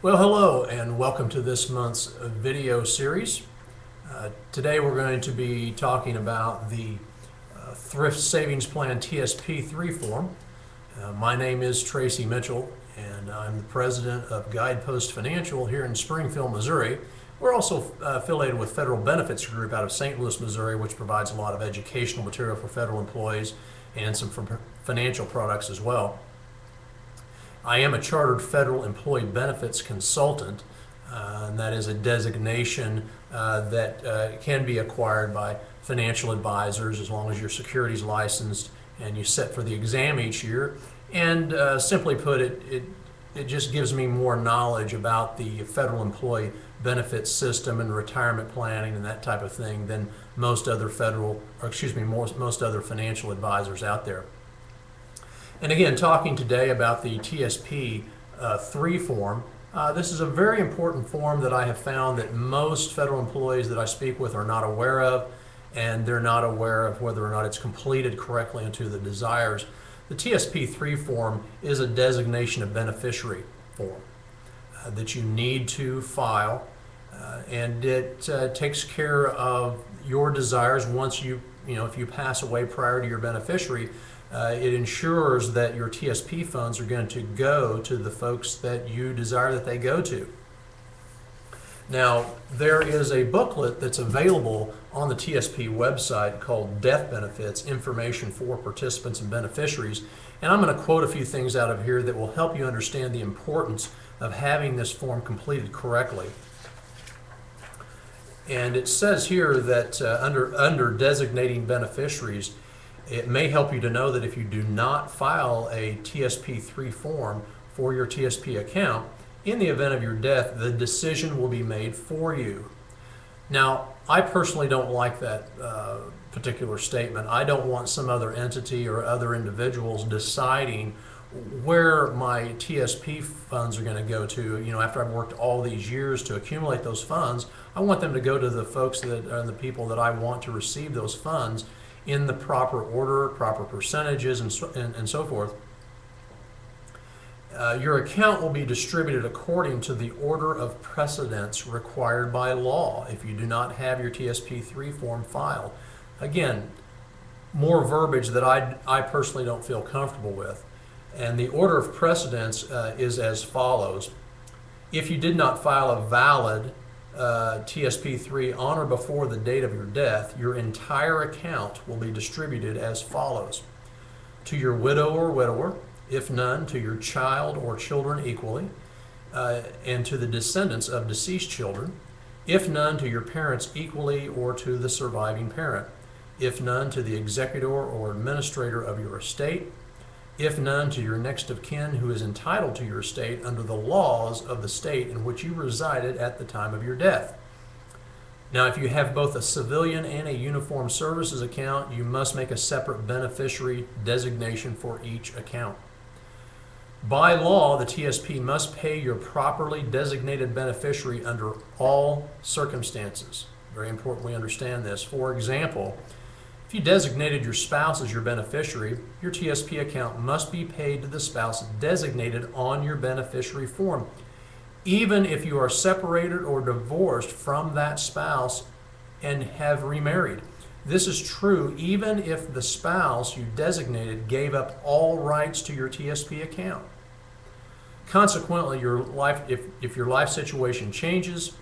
Well, hello and welcome to this month's video series. Today we're going to be talking about the Thrift Savings Plan TSP3 form. My name is Tracy Mitchell and I'm the president of Guidepost Financial here in Springfield, Missouri. We're also affiliated with Federal Benefits Group out of St. Louis, Missouri, which provides a lot of educational material for federal employees and some financial products as well. I am a chartered federal employee benefits consultant, and that is a designation that can be acquired by financial advisors as long as your securities licensed and you sit for the exam each year. And simply put, it just gives me more knowledge about the federal employee benefits system and retirement planning and that type of thing than most other most other financial advisors out there. And again, talking today about the TSP3 form, this is a very important form that I have found that most federal employees that I speak with are not aware of, and they're not aware of whether or not it's completed correctly and to the desires. The TSP3 form is a designation of beneficiary form that you need to file, and it takes care of your desires once if you pass away prior to your beneficiary. It ensures that your TSP funds are going to go to the folks that you desire that they go to. Now, there is a booklet that's available on the TSP website called Death Benefits, Information for Participants and Beneficiaries. And I'm going to quote a few things out of here that will help you understand the importance of having this form completed correctly. And it says here that under designating beneficiaries, it may help you to know that if you do not file a TSP3 form for your TSP account, in the event of your death, the decision will be made for you. Now, I personally don't like that particular statement. I don't want some other entity or other individuals deciding where my TSP funds are going to go to. After I've worked all these years to accumulate those funds, I want them to go to the folks that are the people that I want to receive those funds in the proper order, proper percentages, and so forth. Your account will be distributed according to the order of precedence required by law if you do not have your TSP3 form filed. Again, more verbiage that I personally don't feel comfortable with. And the order of precedence is as follows. If you did not file a valid TSP3 on or before the date of your death, your entire account will be distributed as follows. To your widow or widower, if none, to your child or children equally, and to the descendants of deceased children, if none, to your parents equally or to the surviving parent, if none, to the executor or administrator of your estate, if none, to your next of kin who is entitled to your estate under the laws of the state in which you resided at the time of your death. Now, if you have both a civilian and a uniformed services account, you must make a separate beneficiary designation for each account. By law, the TSP must pay your properly designated beneficiary under all circumstances. Very important we understand this. For example, if you designated your spouse as your beneficiary, your TSP account must be paid to the spouse designated on your beneficiary form, even if you are separated or divorced from that spouse and have remarried. This is true even if the spouse you designated gave up all rights to your TSP account. Consequently, if your life situation changes,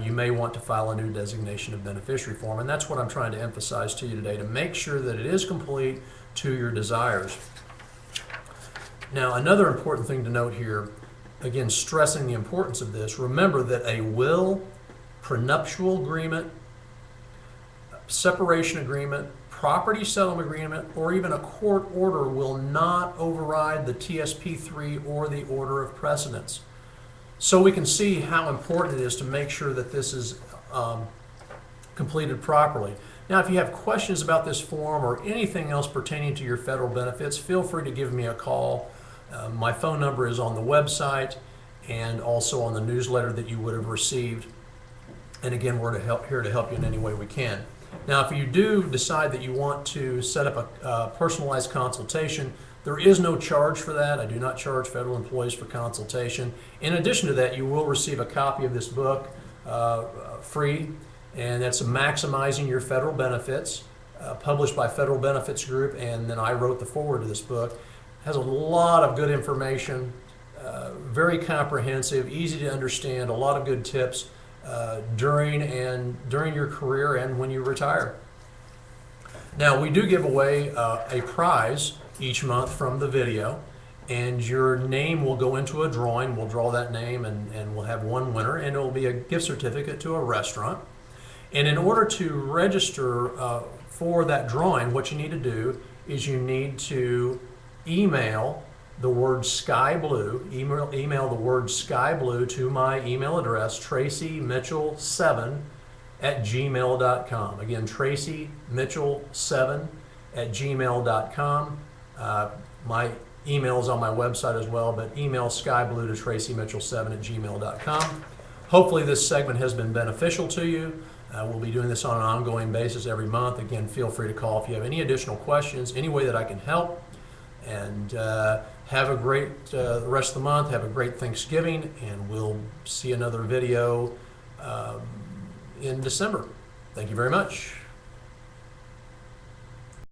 you may want to file a new designation of beneficiary form, and that's what I'm trying to emphasize to you today, to make sure that it is complete to your desires. Now, another important thing to note here, again stressing the importance of this, remember that a will, prenuptial agreement, separation agreement, property settlement agreement, or even a court order will not override the TSP3 or the order of precedence. So we can see how important it is to make sure that this is completed properly. Now, if you have questions about this form or anything else pertaining to your federal benefits, feel free to give me a call. My phone number is on the website and also on the newsletter that you would have received. And again, we're here to help you in any way we can. Now, if you do decide that you want to set up a personalized consultation, There is no charge for that. I do not charge federal employees for consultation. In addition to that, you will receive a copy of this book free, and that's Maximizing Your Federal Benefits, published by Federal Benefits Group, and then I wrote the foreword to this book. It has a lot of good information, very comprehensive, easy to understand, a lot of good tips during your career and when you retire. Now, we do give away a prize each month from the video, and your name will go into a drawing. We'll draw that name, and we'll have one winner, and it will be a gift certificate to a restaurant. And in order to register for that drawing, what you need to do is you need to email the word sky blue, email the word sky blue to my email address, TracyMitchell7@gmail.com. Again, TracyMitchell7@gmail.com. My email is on my website as well, but email skyblue to TracyMitchell7@gmail.com. Hopefully this segment has been beneficial to you. We'll be doing this on an ongoing basis every month. Again, feel free to call if you have any additional questions, any way that I can help. And have a great rest of the month. Have a great Thanksgiving, and we'll see another video in December. Thank you very much.